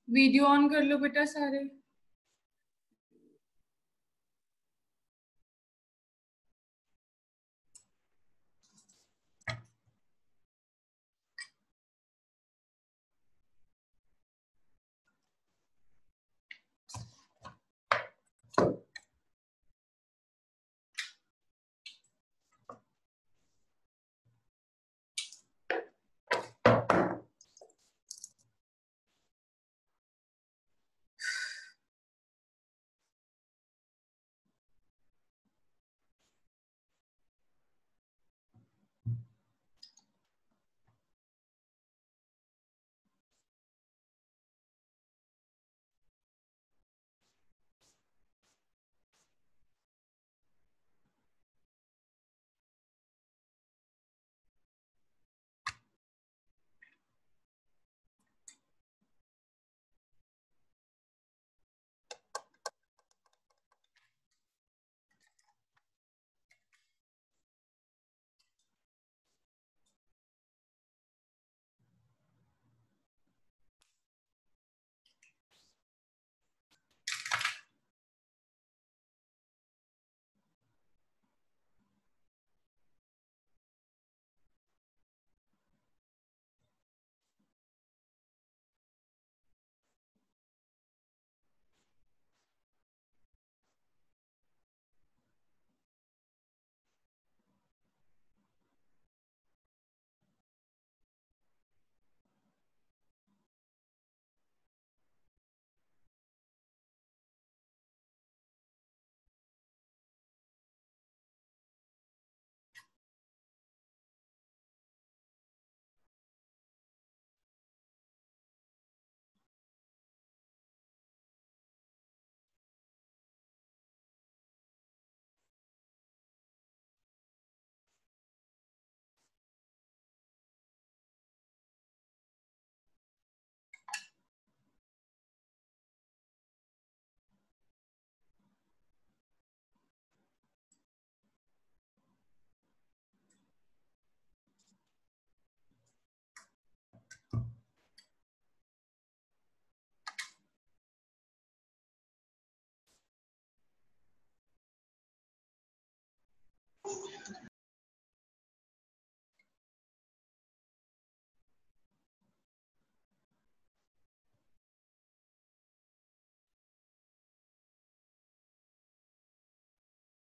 Video on कर लो बेटा सारे।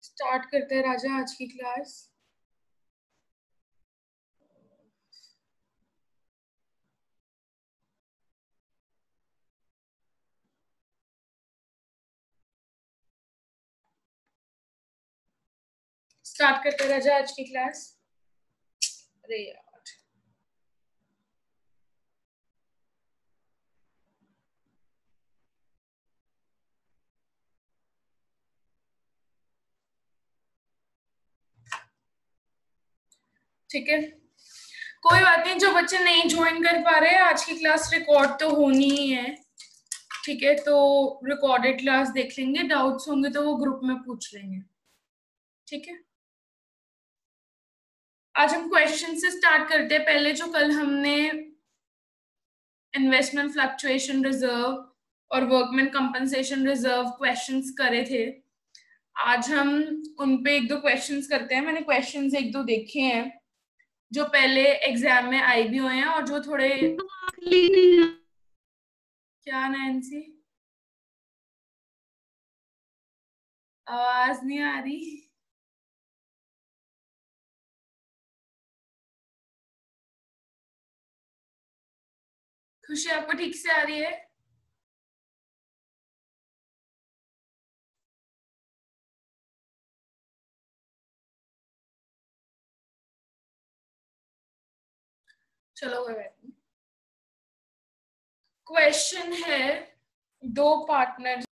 स्टार्ट करते हैं राजा आज की क्लास। स्टार्ट करते हैं राजा आज की क्लास। अरे यार, ठीक है, कोई बात नहीं। जो बच्चे नहीं ज्वाइन कर पा रहे हैं, आज की क्लास रिकॉर्ड तो होनी ही है, ठीक है? तो रिकॉर्डेड क्लास देख लेंगे, डाउट्स होंगे तो वो ग्रुप में पूछ लेंगे, ठीक है? आज हम क्वेश्चन से स्टार्ट करते हैं। पहले जो कल हमने इन्वेस्टमेंट फ्लक्चुएशन रिजर्व और वर्कमैन कंपनसेशन रिजर्व क्वेश्चंस करे थे, आज हम उन पे एक दो क्वेश्चंस करते हैं। मैंने क्वेश्चंस एक दो देखे हैं जो पहले एग्जाम में आए भी हुए हैं और जो थोड़े। क्या नैन्सी, आवाज नहीं आ रही? खुशी आपको ठीक से आ रही है? चलो कोई बात नहीं। क्वेश्चन है, दो पार्टनर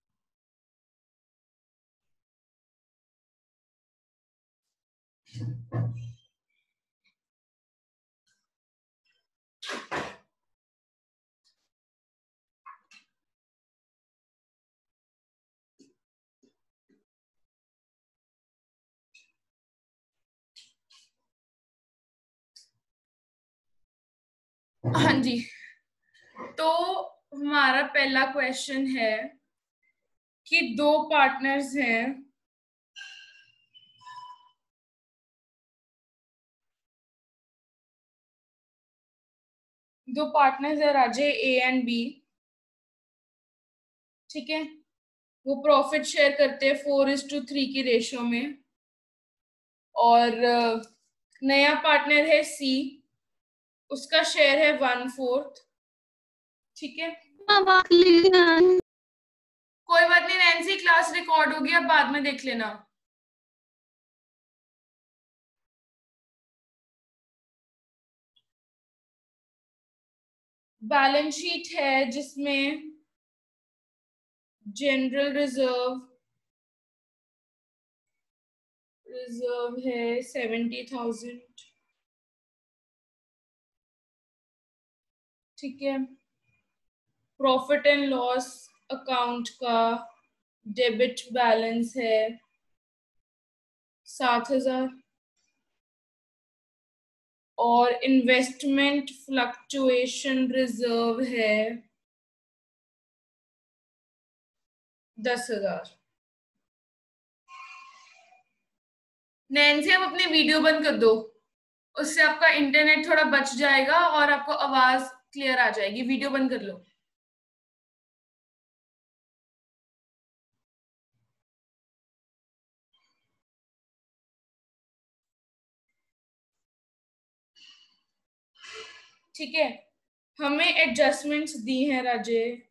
हाँ जी। तो हमारा पहला क्वेश्चन है कि दो पार्टनर्स हैं, राजे ए एंड बी, ठीक है। वो प्रॉफिट शेयर करते हैं 4:3 की रेशियो में। और नया पार्टनर है सी, उसका शेयर है 1/4, ठीक है। कोई बात नहीं नैन्सी, क्लास रिकॉर्ड होगी, अब बाद में देख लेना। बैलेंस शीट है जिसमें जनरल रिजर्व है 70,000, ठीक है। प्रॉफिट एंड लॉस अकाउंट का डेबिट बैलेंस है 7,000 और इन्वेस्टमेंट फ्लक्चुएशन रिजर्व है 10,000। नैन्सी आप अपनी वीडियो बंद कर दो, उससे आपका इंटरनेट थोड़ा बच जाएगा और आपको आवाज क्लियर आ जाएगी। वीडियो बंद कर लो। ठीक है, हमें एडजस्टमेंट्स दी हैं राजे,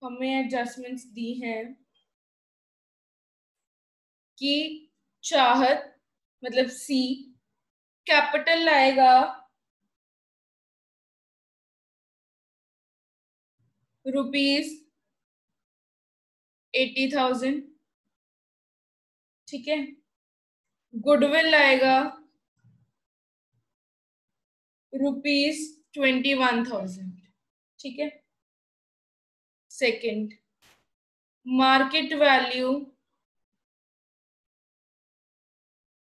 हमें एडजस्टमेंट्स दी हैं कि चाहत मतलब सी कैपिटल लाएगा ₹80,000, ठीक है। गुडविल लाएगा ₹21,000, ठीक है। Second, market value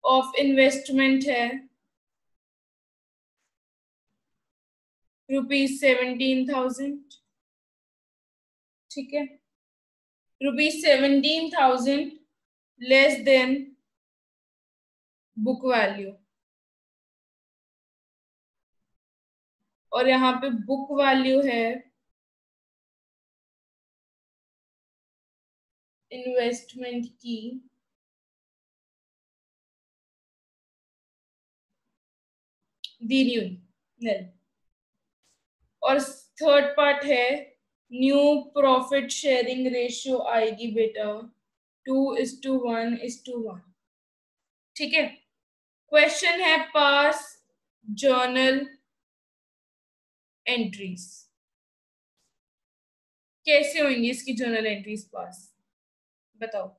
of investment है ₹17,000, ठीक है। ₹17,000 लेस देन बुक वैल्यू, और यहाँ पे बुक वैल्यू है इन्वेस्टमेंट की दी न्यू नल। और थर्ड पार्ट है न्यू प्रॉफिट शेयरिंग रेशियो आएगी बेटा 2:1:1, ठीक है। क्वेश्चन है पास जर्नल एंट्रीज, कैसे होंगी इसकी जर्नल एंट्रीज पास, बताओ।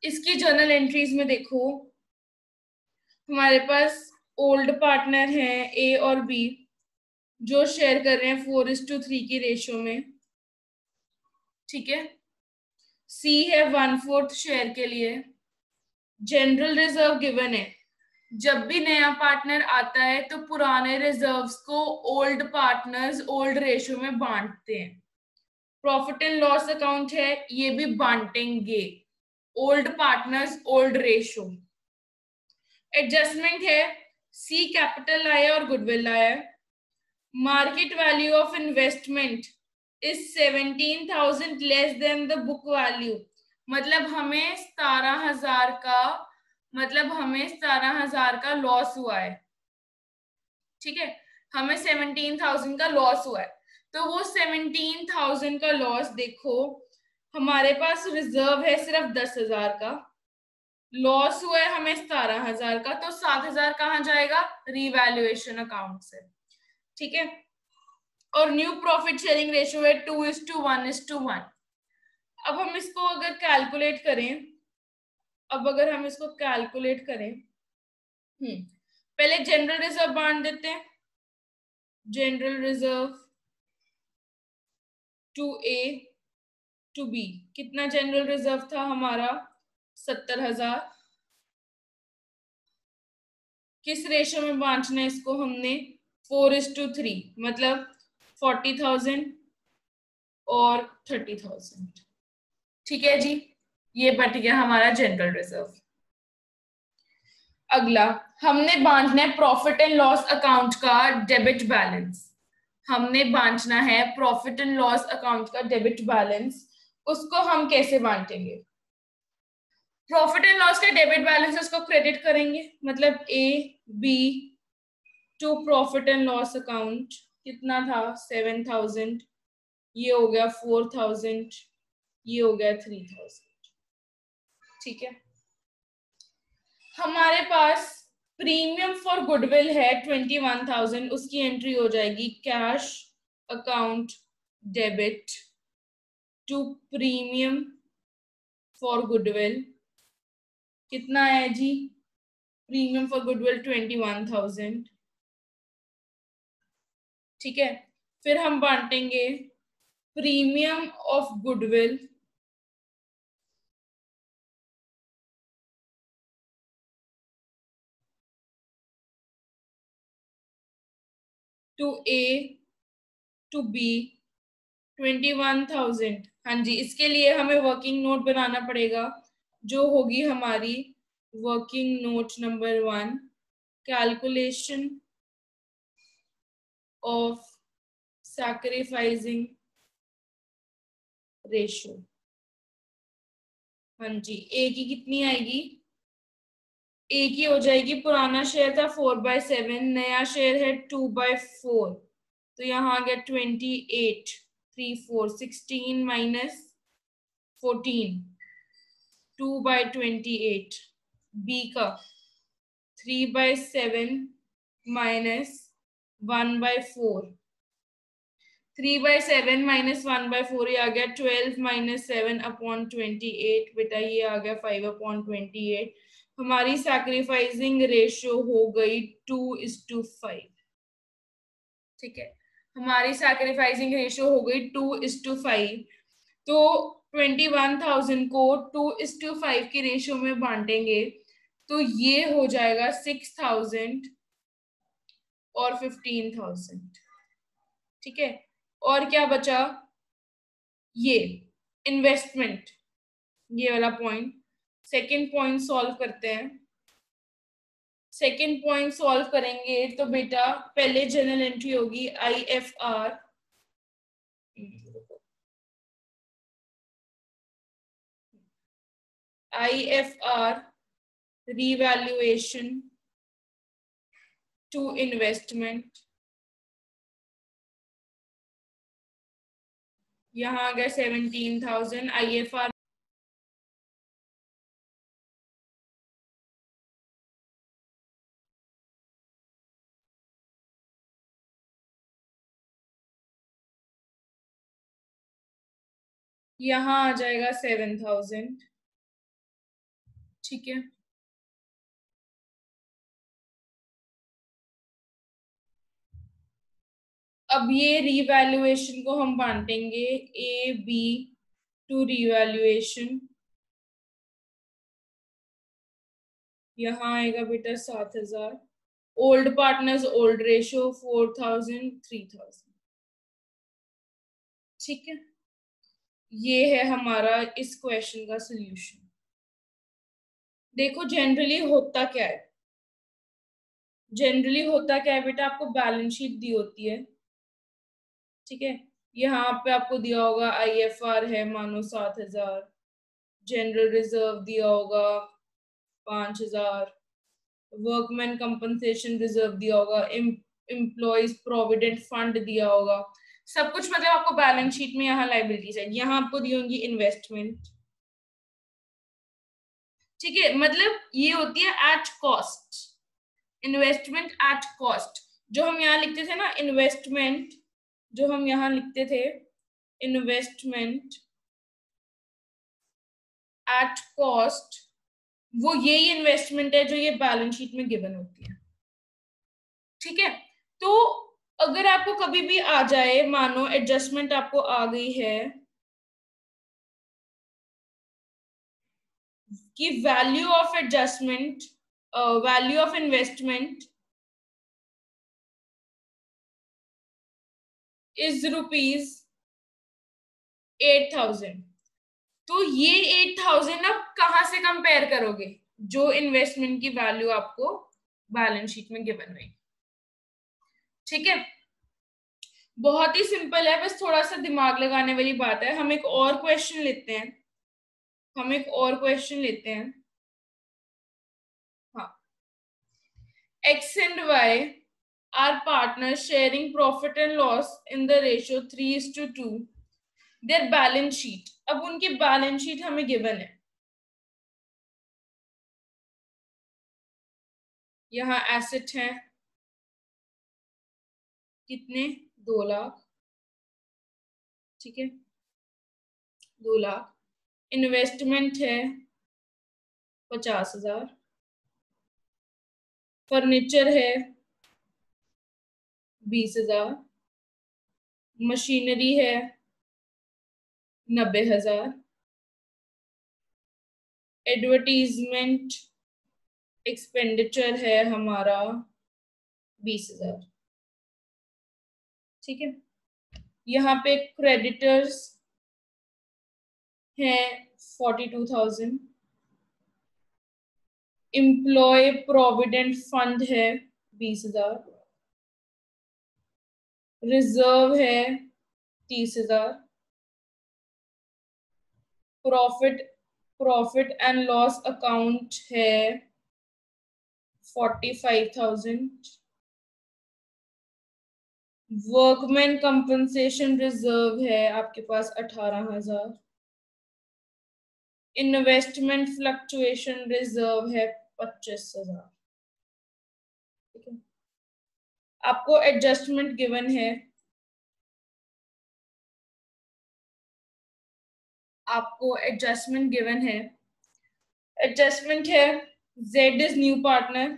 इसकी जर्नल एंट्रीज में देखो, हमारे पास ओल्ड पार्टनर हैं ए और बी जो शेयर कर रहे हैं 4:3 की रेशियो में, ठीक है। सी है 1/4 शेयर के लिए। जनरल रिजर्व गिवन है, जब भी नया पार्टनर आता है तो पुराने रिजर्व्स को ओल्ड पार्टनर्स ओल्ड रेशियो में बांटते हैं। प्रॉफिट एंड लॉस अकाउंट है, ये भी बांटेंगे old partners old ratio. Adjustment है, सी कैपिटल लाया और गुडविल लाया। Market value of investment is 17,000 less than the book value, मतलब हमें 17,000 का लॉस हुआ है, ठीक है। हमें 17,000 का लॉस हुआ है, तो वो 17,000 का लॉस देखो, हमारे पास रिजर्व है सिर्फ 10,000 का, लॉस हुआ है हमें 17,000 का, तो 7,000 कहाँ जाएगा, रीवैल्यूएशन अकाउंट से, ठीक है। और न्यू प्रॉफिट शेयरिंग रेशियो है 2:1:1। अब हम इसको अगर कैलकुलेट करें, पहले जनरल रिजर्व बांट देते हैं। General reserve to A to B. कितना जनरल रिजर्व था हमारा? 70,000। किस रेशो में बांटना है इसको हमने? 4:3, मतलब 40,000 और 30,000। ठीक है जी, ये बट गया हमारा जनरल रिजर्व। अगला हमने बांटना है प्रॉफिट एंड लॉस अकाउंट का डेबिट बैलेंस। हमने बांटना है प्रॉफिट एंड लॉस अकाउंट का डेबिट बैलेंस। उसको हम कैसे बांटेंगे? प्रॉफिट एंड लॉस का डेबिट बैलेंस उसको क्रेडिट करेंगे, मतलब A B to profit and loss account. कितना था? 7,000। ये हो गया 4,000। ये हो गया 3,000। ठीक है। हमारे पास प्रीमियम फॉर गुडविल है 21,000। उसकी एंट्री हो जाएगी cash account debit to premium for goodwill. कितना है जी? Premium for goodwill 21,000। ठीक है। फिर हम बांटेंगे premium of goodwill to A to B 21,000। हाँ जी, इसके लिए हमें वर्किंग नोट बनाना पड़ेगा, जो होगी हमारी working note number 1, calculation of sacrificing ratio. हाँ जी, ए की कितनी आएगी? ए की हो जाएगी, पुराना शेयर था 4/7, नया शेयर है 2/4, तो यहाँ आ गया 28, 3 4 16 माइनस 14, 2/28। बी का 3/7 माइनस 1/4, 3/7 माइनस 1/4, ये आ गया 12 माइनस 7/28। बेटा ये आ गया 5/28। हमारी सैक्रिफाइसिंग रेशियो हो गई 2:5। ठीक है, हमारी सैक्रिफाइसिंग रेशियो हो गई 2:5। तो 21,000 को 2:5 की रेशियो में बांटेंगे तो ये हो जाएगा 6,000 और 15,000। ठीक है, और क्या बचा? ये इन्वेस्टमेंट, ये वाला पॉइंट। सेकंड पॉइंट सॉल्व करते हैं। सेकंड पॉइंट सॉल्व करेंगे तो बेटा पहले जनरल एंट्री होगी IFR, रिवैल्यूएशन टू इन्वेस्टमेंट। यहाँ आ गया 17,000 IFR। यहाँ आ जाएगा 7,000। ठीक है, अब ये रिवैल्यूएशन को हम बांटेंगे ए बी टू रिवैल्यूएशन। यहाँ आएगा बेटा 7,000। Old partners old ratio 4,000 3,000। ठीक है, ये है हमारा इस क्वेश्चन का सॉल्यूशन। देखो जनरली होता क्या है, जनरली होता क्या है बेटा, आपको बैलेंस शीट दी होती है। ठीक है, यहाँ पे आपको दिया होगा IFR है मानो 7,000, जनरल रिजर्व दिया होगा 5,000, वर्कमैन कंपनसेशन रिजर्व दिया होगा, एम्प्लॉयज प्रोविडेंट फंड दिया होगा, सब कुछ मतलब आपको बैलेंस शीट में यहाँ लाइबिलिटी साइड, यहाँ आपको दी होंगी इन्वेस्टमेंट। ठीक है, मतलब ये होती है at cost, investment at cost. जो हम यहाँ लिखते थे ना इन्वेस्टमेंट, जो हम यहाँ लिखते थे इन्वेस्टमेंट एट कॉस्ट, वो यही इन्वेस्टमेंट है जो ये बैलेंस शीट में गिवन होती है। ठीक है, तो अगर आपको कभी भी आ जाए, मानो एडजस्टमेंट आपको आ गई है कि value of adjustment, value of investment is ₹8,000। तो ये 8,000 अब कहां से कंपेयर करोगे? जो इन्वेस्टमेंट की वैल्यू आपको बैलेंस शीट में गिवन रही। ठीक है, बहुत ही सिंपल है, बस थोड़ा सा दिमाग लगाने वाली बात है। हम एक और क्वेश्चन लेते हैं, हाँ। X and Y are partners sharing profit and loss in the ratio 3:2. Their balance sheet, अब उनकी बैलेंस शीट हमें गिवन है। यहाँ एसेट है कितने? 2 लाख, ठीक है, 2 लाख। इन्वेस्टमेंट है 50,000। फर्नीचर है 20,000। मशीनरी है 90,000। एडवर्टीजमेंट एक्सपेंडिचर है हमारा 20,000। ठीक है, यहाँ पे क्रेडिटर्स है 42,000। एम्प्लॉय प्रोविडेंट फंड है 20,000। रिजर्व है 30,000। प्रॉफिट एंड लॉस अकाउंट है 45,000। वर्कमैन कंपनसेशन रिजर्व है आपके पास 18,000। इन्वेस्टमेंट फ्लक्चुएशन रिजर्व है 25,000। ठीक है, आपको एडजस्टमेंट गिवन है, एडजस्टमेंट है Z is new partner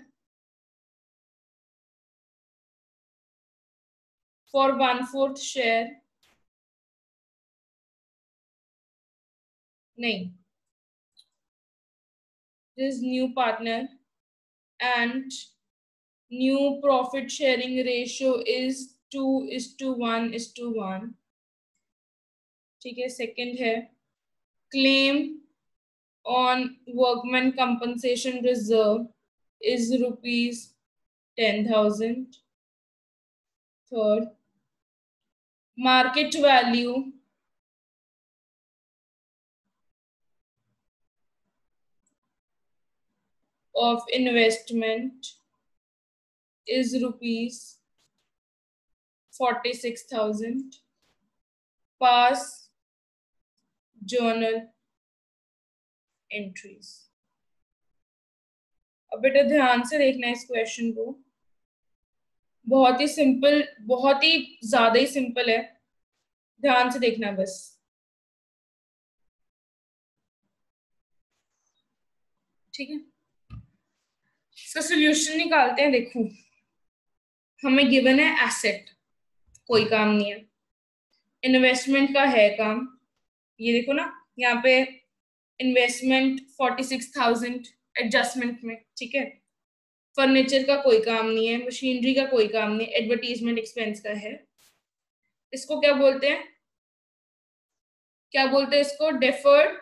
for 1/4 share, नहीं, is new partner and new profit sharing ratio is 2:1:1। ठीक है, सेकंड है claim on workman compensation reserve is ₹10,000। Third, market value of investment is ₹46,000। pass journal entries। अब बेटा ध्यान से देखना इस क्वेश्चन को, बहुत ही सिंपल, बहुत ही ज्यादा ही सिंपल है, ध्यान से देखना बस। ठीक है, इसका सोल्यूशन निकालते हैं। देखो, हमें गिवन है एसेट, कोई काम नहीं है। इन्वेस्टमेंट का है काम, ये देखो ना, यहाँ पे इन्वेस्टमेंट 46,000 एडजस्टमेंट में। ठीक है, फर्नीचर का कोई काम नहीं है, मशीनरी का कोई काम नहीं, एडवर्टीजमेंट एक्सपेंस का है। इसको क्या बोलते हैं? इसको डेफर्ड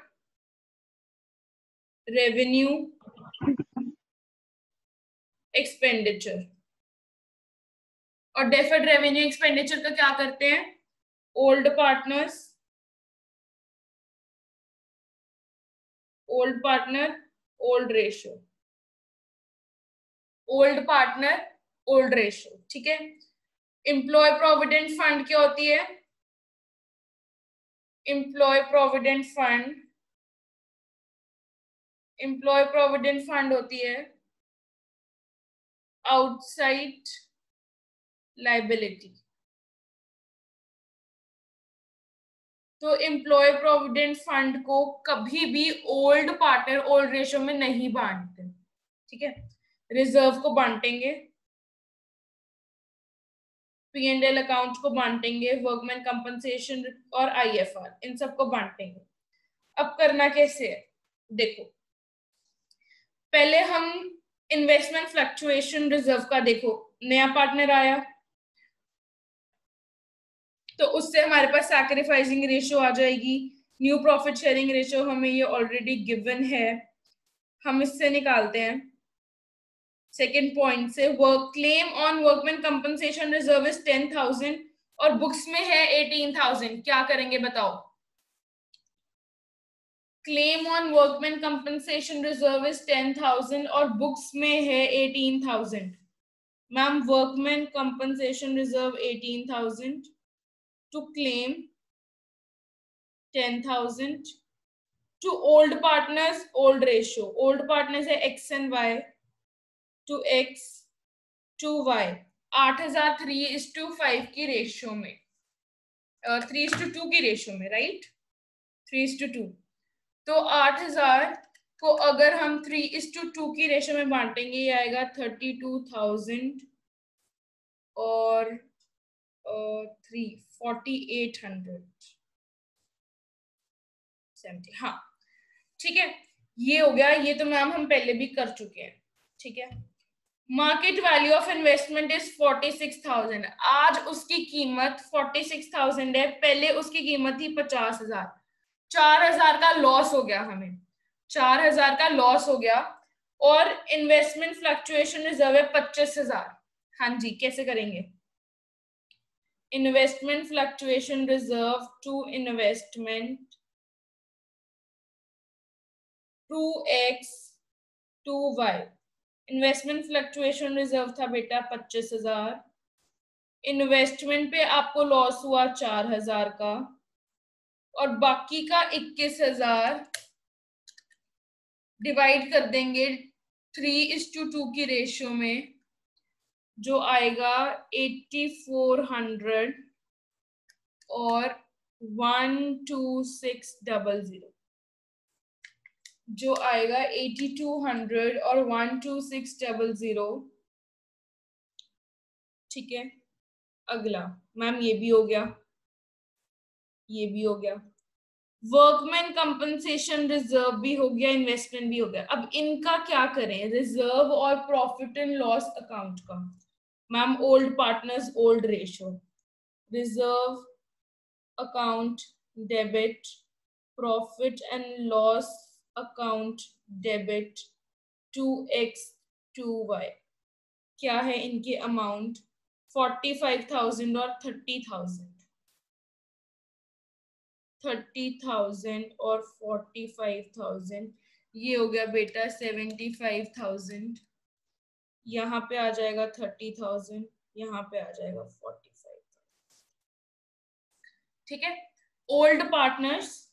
रेवेन्यू एक्सपेंडिचर। और डेफर्ड रेवेन्यू एक्सपेंडिचर का क्या करते हैं? ओल्ड पार्टनर ओल्ड रेशियो, ठीक है। एम्प्लॉय प्रोविडेंट फंड क्या होती है? एम्प्लॉय प्रोविडेंट फंड होती है आउटसाइड लाइबिलिटी। तो एम्प्लॉय प्रोविडेंट फंड को कभी भी ओल्ड पार्टनर ओल्ड रेशियो में नहीं बांटते। ठीक है, रिजर्व को बांटेंगे, P&L अकाउंट को बांटेंगे, वर्कमैन कंपनसेशन और IFR, इन सबको बांटेंगे। अब करना कैसे है? देखो, पहले हम इन्वेस्टमेंट फ्लक्चुएशन रिजर्व का देखो, नया पार्टनर आया तो उससे हमारे पास सैक्रिफाइसिंग रेशियो आ जाएगी। न्यू प्रॉफिट शेयरिंग रेशियो हमें ये ऑलरेडी गिवन है, हम इससे निकालते हैं सेकेंड पॉइंट से। Work claim on workman compensation reserve is 10,000 और बुक्स में है 18,000, क्या करेंगे बताओ? Claim on workman compensation reserve is 10,000 और बुक्स में है 18,000। Ma'am workman compensation reserve 18,000 to claim 10,000 to old partners old ratio, old partners है x and y to x to y 8,000 3:5 की रेशियो में, 3:2 की रेशियो में, राइट 3:2। तो 8,000 को अगर हम 3:2 की रेशियो में बांटेंगे ये आएगा 32,000 और 4,870। हाँ ठीक है, ये हो गया। ये तो मैम हम पहले भी कर चुके हैं, ठीक है। Market value of investment is 46,000। आज उसकी कीमत 46,000 है, पहले उसकी कीमत थी 50,000। 4,000 का लॉस हो गया हमें, 4,000 का लॉस हो गया। और इन्वेस्टमेंट फ्लक्चुएशन रिजर्व है 25,000। हाँ जी, कैसे करेंगे? Investment fluctuation reserve to investment 2x 2y। Investment fluctuation reserve था बेटा 25,000, इन्वेस्टमेंट पे आपको लॉस हुआ 4,000 का और बाकी का 21,000 डिवाइड कर देंगे 3:2 की रेशियो में, जो आएगा 8,400 और 12600, जो आएगा 8,200 और 12600। ठीक है, अगला मैम ये भी हो गया, ये भी हो गया। वर्कमैन कंपनसेशन रिजर्व भी हो गया, इन्वेस्टमेंट भी हो गया। अब इनका क्या करें, रिजर्व और प्रॉफिट एंड लॉस अकाउंट का? Ma'am old partners old ratio, reserve account debit, profit and loss account debit 2x 2y। क्या है इनके अमाउंट? 45,000 और 30,000, 30,000 और 45,000, ये हो गया बेटा 75,000। यहाँ पे आ जाएगा 30,000, यहाँ पे आ जाएगा 45,000। ठीक है, ओल्ड पार्टनर्स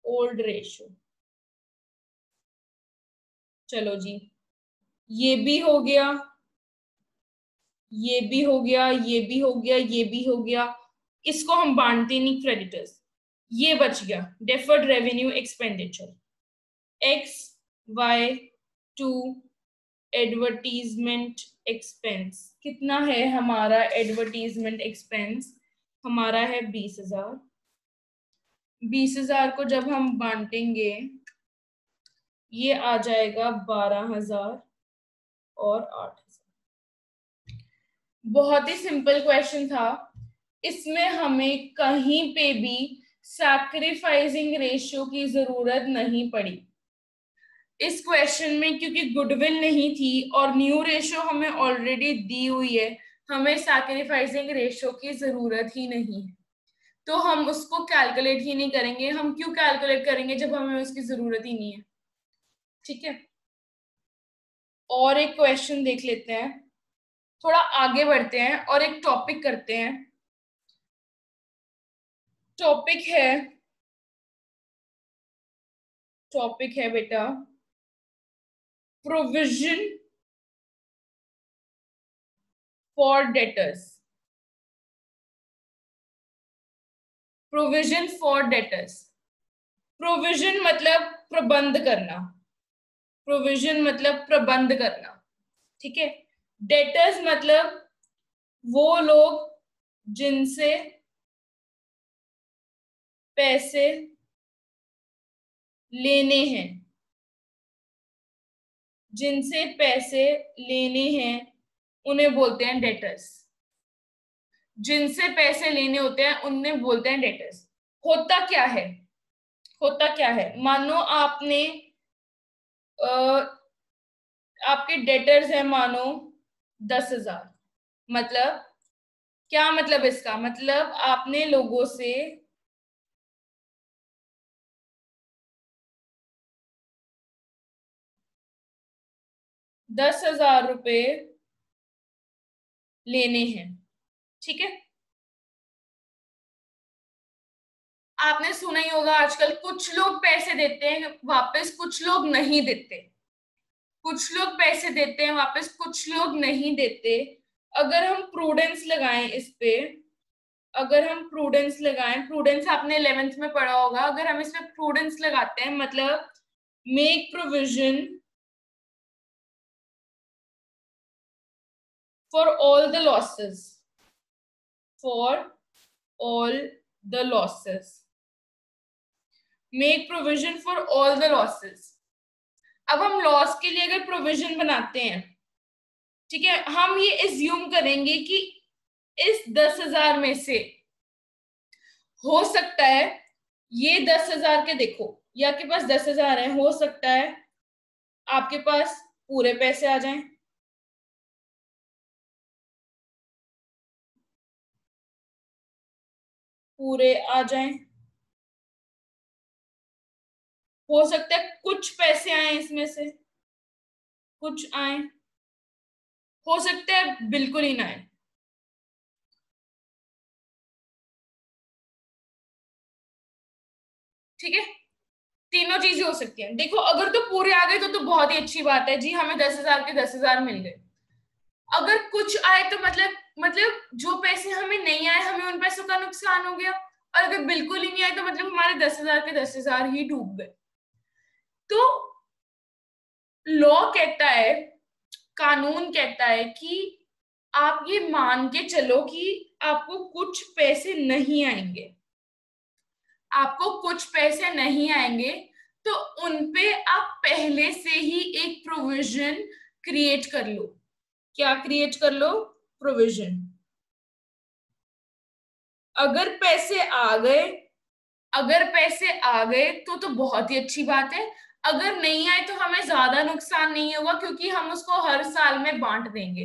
ओल्ड रेशियो। चलो जी, ये भी हो गया, ये भी हो गया, ये भी हो गया, ये भी हो गया। इसको हम बांटते नहीं क्रेडिटर्स, ये बच गया deferred revenue expenditure X Y to advertisement expense. कितना है हमारा एडवर्टीजमेंट एक्सपेंस? हमारा है 20,000। 20,000 को जब हम बांटेंगे ये आ जाएगा 12,000 और 8,000। बहुत ही सिंपल क्वेश्चन था, इसमें हमें कहीं पे भी सैक्रिफाइसिंग रेशियो की जरूरत नहीं पड़ी इस क्वेश्चन में, क्योंकि गुडविल नहीं थी और न्यू रेशियो हमें ऑलरेडी दी हुई है, हमें सैक्रिफाइसिंग रेशियो की जरूरत ही नहीं है, तो हम उसको कैलकुलेट ही नहीं करेंगे। हम क्यों कैलकुलेट करेंगे जब हमें उसकी जरूरत ही नहीं है? ठीक है, और एक क्वेश्चन देख लेते हैं, थोड़ा आगे बढ़ते हैं और एक टॉपिक करते हैं। टॉपिक है बेटा provision for debtors. Provision for debtors, provision मतलब प्रबंध करना, प्रोविजन मतलब प्रबंध करना, ठीक है। डेटर्स मतलब वो लोग जिनसे पैसे लेने हैं, जिनसे पैसे लेने हैं उन्हें बोलते हैं डेटर्स। जिनसे पैसे लेने होते हैं उन्हें बोलते हैं डेटर्स। होता क्या है, होता क्या है, मानो आपने आपके डेटर्स है मानो 10,000। मतलब क्या मतलब इसका, मतलब आपने लोगों से 10,000 रुपए लेने हैं, ठीक है। आपने सुना ही होगा आजकल कुछ लोग पैसे देते हैं वापस, कुछ लोग नहीं देते। कुछ लोग पैसे देते हैं वापस, कुछ लोग नहीं देते। अगर हम प्रूडेंस लगाएं इस पे, अगर हम प्रूडेंस लगाएं, प्रूडेंस आपने 11th में पढ़ा होगा, अगर हम इसमें प्रूडेंस लगाते हैं मतलब make provision for all the losses, for all the losses, make provision for all the losses. अब हम लॉस के लिए अगर प्रोविजन बनाते हैं, ठीक है, हम ये एज्यूम करेंगे कि इस 10,000 में से हो सकता है ये 10,000 के, देखो ये आपके पास 10,000 है, हो सकता है आपके पास पूरे पैसे आ जाएं, पूरे आ जाएं। हो सकता है कुछ पैसे आए इसमें से, कुछ आए, हो सकता है बिल्कुल ही ना आए, ठीक है। तीनों चीजें हो सकती हैं। देखो अगर तो पूरे आ गए तो बहुत ही अच्छी बात है जी, हमें 10,000 के 10,000 मिल गए। अगर कुछ आए तो मतलब जो पैसे हमें नहीं आए हमें उन पैसों का नुकसान हो गया, और अगर बिल्कुल ही नहीं आए तो मतलब हमारे 10,000 के 10,000 ही डूब गए। तो लॉ कहता है, कानून कहता है कि आप ये मान के चलो कि आपको कुछ पैसे नहीं आएंगे, आपको कुछ पैसे नहीं आएंगे, तो उनपे आप पहले से ही एक प्रोविजन क्रिएट कर लो। क्या क्रिएट कर लो, प्रोविजन। अगर पैसे आ गए, अगर पैसे आ गए तो बहुत ही अच्छी बात है। अगर नहीं आए तो हमें ज्यादा नुकसान नहीं होगा, क्योंकि हम उसको हर साल में बांट देंगे,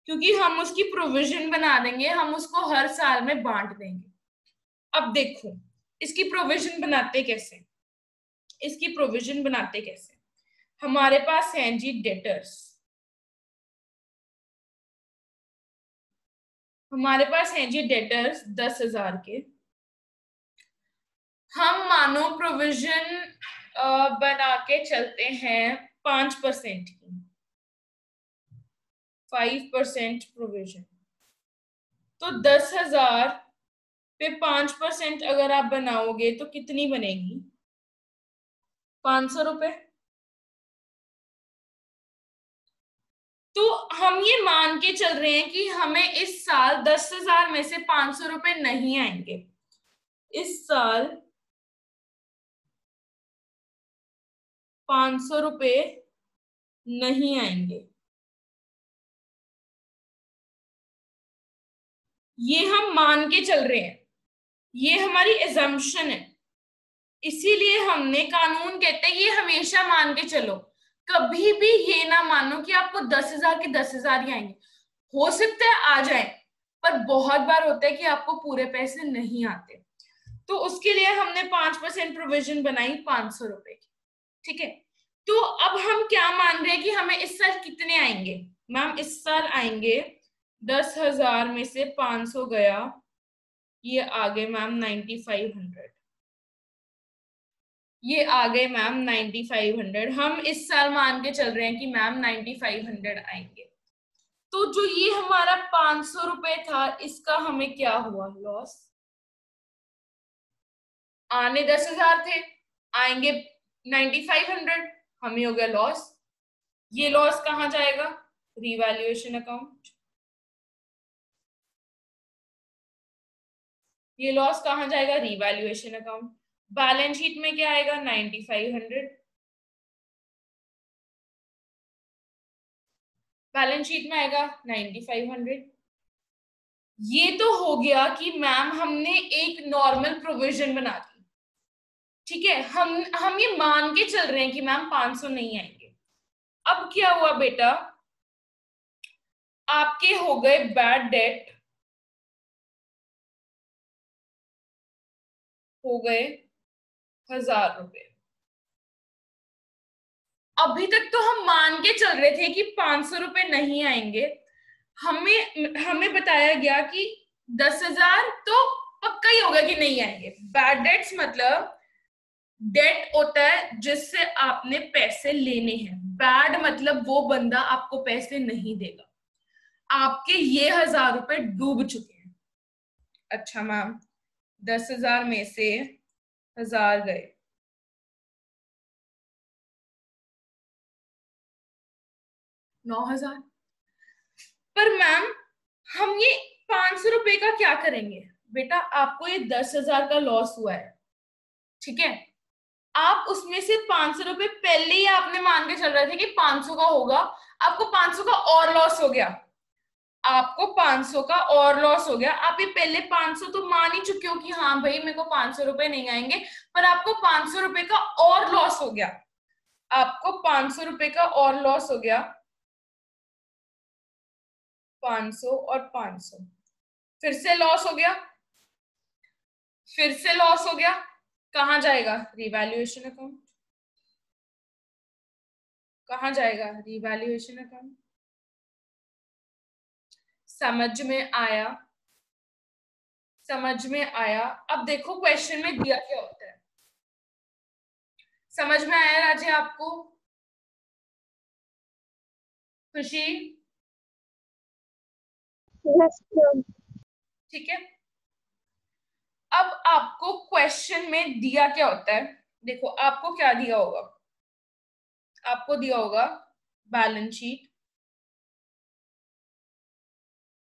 क्योंकि हम उसकी प्रोविजन बना देंगे, हम उसको हर साल में बांट देंगे। अब देखो इसकी प्रोविजन बनाते कैसे, इसकी प्रोविजन बनाते कैसे। हमारे पास हैं जी डेटर्स, हमारे पास हैं जी डेटर्स 10,000 के। हम मानो प्रोविजन बना के चलते हैं 5% की, 5% प्रोविजन। तो 10,000 पे 5% अगर आप बनाओगे तो कितनी बनेगी, 500 रुपए। तो हम ये मान के चल रहे हैं कि हमें इस साल 10,000 में से 500 रुपए नहीं आएंगे, इस साल 500 रुपए नहीं आएंगे। ये हम मान के चल रहे हैं, ये हमारी एजम्पशन है। इसीलिए हमने, कानून कहते हैं ये हमेशा मान के चलो, कभी भी ये ना मानो कि आपको 10,000 के 10,000 ही आएंगे। हो सकता है आ जाए, पर बहुत बार होता है कि आपको पूरे पैसे नहीं आते। तो उसके लिए हमने 5% प्रोविजन बनाई 500 रुपए की, ठीक है। तो अब हम क्या मान रहे हैं कि हमें इस साल कितने आएंगे, मैम इस साल आएंगे 10,000 में से 500 गया, ये आ गए मैम 9,500, ये आ गए मैम 9,500। हम इस साल मान के चल रहे हैं कि मैम 9,500 आएंगे। तो जो ये हमारा 500 रुपए था इसका हमें क्या हुआ, लॉस। आने 10,000 थे, आएंगे 9,500, हमें हो गया लॉस। ये लॉस कहाँ जाएगा, रिवैल्यूएशन अकाउंट। ये लॉस कहाँ जाएगा, रिवैल्यूएशन अकाउंट। बैलेंस शीट में क्या आएगा 9500, बैलेंस शीट में आएगा 9500। ये तो हो गया कि मैम हमने एक नॉर्मल प्रोविजन बना दी, ठीक है। हम ये मान के चल रहे हैं कि मैम 500 नहीं आएंगे। अब क्या हुआ बेटा, आपके हो गए बैड डेट, हो गए 1000 रुपए। अभी तक तो हम मान के चल रहे थे कि 500 रुपए नहीं आएंगे। हमें हमें बताया गया कि 10,000 तो पक्का ही होगा कि नहीं आएंगे। बैड डेट्स मतलब डेट होता है जिससे आपने पैसे लेने हैं, बैड मतलब वो बंदा आपको पैसे नहीं देगा। आपके ये 1000 रुपए डूब चुके हैं। अच्छा मैम, 10,000 में से 1000 गए, 9,000। पर मैम हम ये 500 रुपए का क्या करेंगे? बेटा आपको ये 10,000 का लॉस हुआ है, ठीक है। आप उसमें से 500 रुपए पहले ही आपने मान के चल रहे थे कि 500 का होगा, आपको 500 का और लॉस हो गया, आपको 500 का और लॉस हो गया। आप ये पहले 500 तो मान ही चुके हो कि हाँ भाई मेरे को 500 रुपए नहीं आएंगे, पर आपको 500 रुपए का और लॉस हो गया, आपको 500 रुपए का और लॉस हो गया। 500 और 500 फिर से लॉस हो गया, फिर से लॉस हो गया। कहाँ जाएगा? Revaluation account. कहाँ जाएगा? Revaluation account. समझ में आया? समझ में आया? अब देखो क्वेश्चन में दिया क्या होता है। समझ में आया राजे आपको? खुशी? Yes ma'am. ठीक है। अब आपको क्वेश्चन में दिया क्या होता है, देखो आपको क्या दिया होगा, आपको दिया होगा बैलेंस शीट,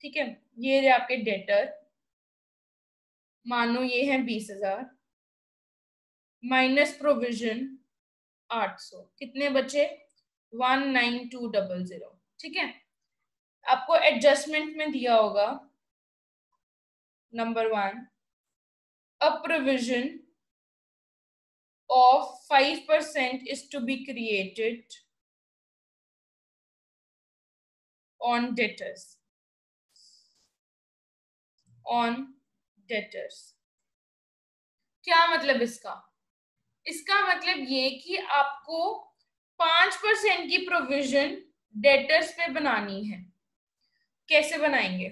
ठीक है। ये रहे आपके डेटर, मानो ये है 20,000 माइनस प्रोविजन 800, कितने बचे? 19200, ठीक है। आपको एडजस्टमेंट में दिया होगा number 1, a provision of 5% is to be created on debtors, on debtors। क्या मतलब इसका? इसका मतलब ये कि आपको 5% की प्रोविजन डेटर्स पे बनानी है। कैसे बनाएंगे?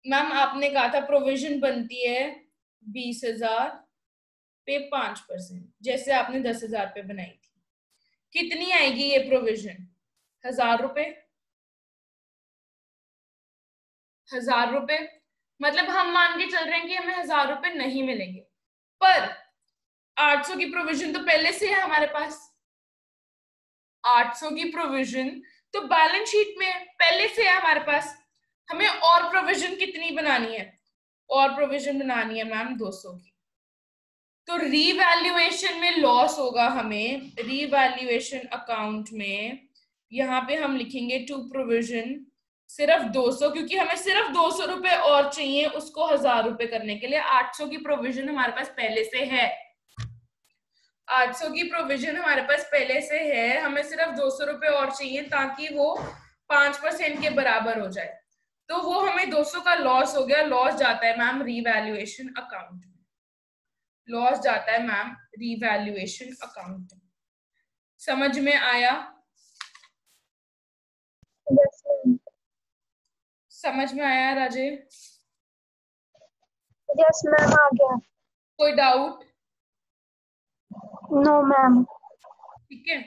मैम आपने कहा था प्रोविजन बनती है 20,000 पे 5%, जैसे आपने 10,000 पे बनाई थी। कितनी आएगी ये प्रोविजन? 1,000 रुपए। 1,000 रुपए मतलब हम मान के चल रहे हैं कि हमें 1,000 रुपए नहीं मिलेंगे, पर 800 की प्रोविजन तो पहले से है हमारे पास। 800 की प्रोविजन तो बैलेंस शीट में पहले से है हमारे पास। हमें और प्रोविजन कितनी बनानी है? और प्रोविजन बनानी है मैम 200 की। तो रीवैल्यूएशन में लॉस होगा हमें, रीवैल्यूएशन अकाउंट में यहाँ पे हम लिखेंगे टू प्रोविजन सिर्फ 200, क्योंकि हमें सिर्फ 200 रुपए और चाहिए उसको 1,000 रुपए करने के लिए। 800 की प्रोविजन हमारे पास पहले से है, 800 की प्रोविजन हमारे पास पहले से है, हमें सिर्फ 200 रुपए और चाहिए ताकि वो 5% के बराबर हो जाए। तो वो हमें 200 का लॉस हो गया, लॉस जाता है मैम रीवैल्यूएशन अकाउंट में, लॉस जाता है मैम रीवैल्यूएशन अकाउंट। समझ में आया? Yes ma'am. समझ में आया राजे? यस मैम आ गया। कोई डाउट? No ma'am. ठीक है।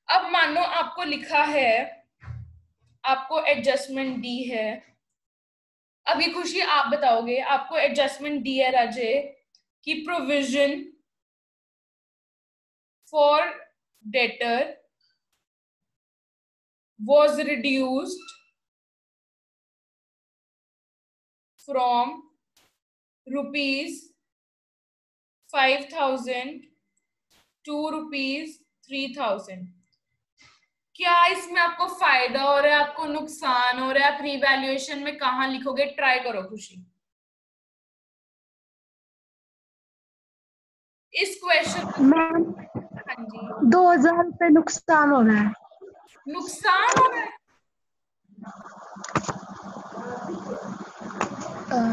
अब मानो आपको लिखा है, आपको एडजस्टमेंट दी है। अभी खुशी आप बताओगे, आपको एडजस्टमेंट दी है राजे कि provision for debtor was reduced from rupees 5,000, 2 rupees 3,000। क्या इसमें आपको फायदा हो रहा है, आपको नुकसान हो रहा है? आप रिवैल्यूएशन में कहाँ लिखोगे? ट्राई करो खुशी। इस क्वेश्चन। मैम हाँ जी, 2,000 रुपये नुकसान हो रहा है। नुकसान हो रहा है।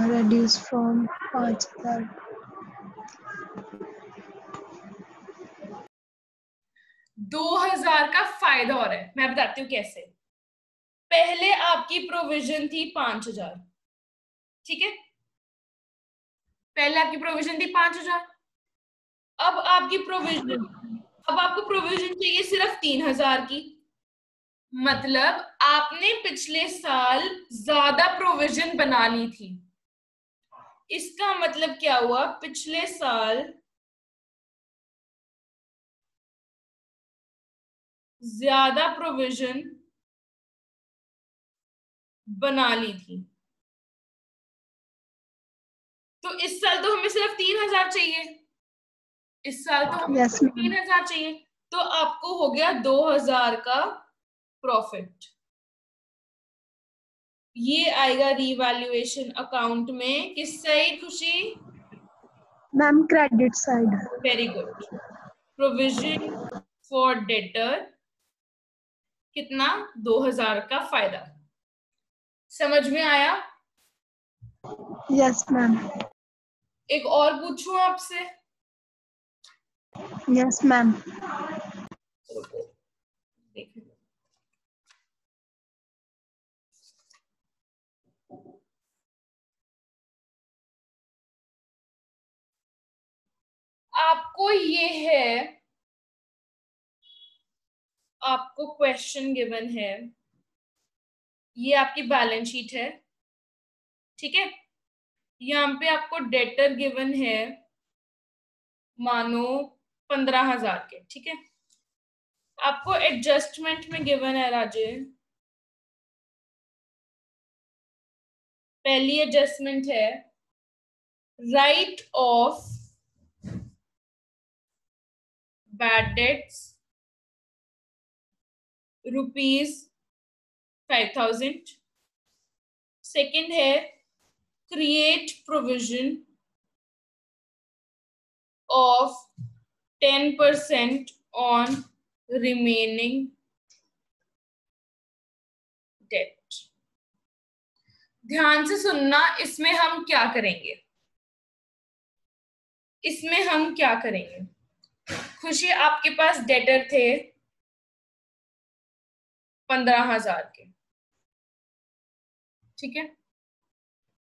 Reduce from 5,000। 2,000 का फायदा हो रहा है। मैं बताती हूँ कैसे। पहले आपकी प्रोविजन थी 5,000, ठीक है? पहले आपकी प्रोविजन थी 5,000। अब आपकी प्रोविजन, अब आपको प्रोविजन चाहिए सिर्फ 3,000 की। मतलब आपने पिछले साल ज्यादा प्रोविजन बना ली थी। इसका मतलब क्या हुआ? पिछले साल ज्यादा प्रोविजन बना ली थी। तो इस साल तो हमें सिर्फ 3,000 चाहिए। इस साल तो हमें यस सिर्फ मैम। 3,000 चाहिए। तो आपको हो गया 2,000 का प्रॉफिट। ये आएगा रिवैल्यूएशन अकाउंट में। किस साइड खुशी? Ma'am credit side. Very good. Provision for debtor, कितना? 2,000 का फायदा। समझ में आया? Yes ma'am. एक और पूछूं आपसे? Yes ma'am. देखिए, आपको ये है, आपको क्वेश्चन गिवन है, ये आपकी बैलेंस शीट है, ठीक है? यहाँ पे आपको डेटर गिवन है, मानो 15,000 के, ठीक है? आपको एडजस्टमेंट में गिवन है राजे, पहली एडजस्टमेंट है right of bad debts ₹5,000। Second है create provision of 10% on remaining debt। ध्यान से सुनना, इसमें हम क्या करेंगे? इसमें हम क्या करेंगे? खुशी, आपके पास डेटर थे 15,000 के, ठीक है?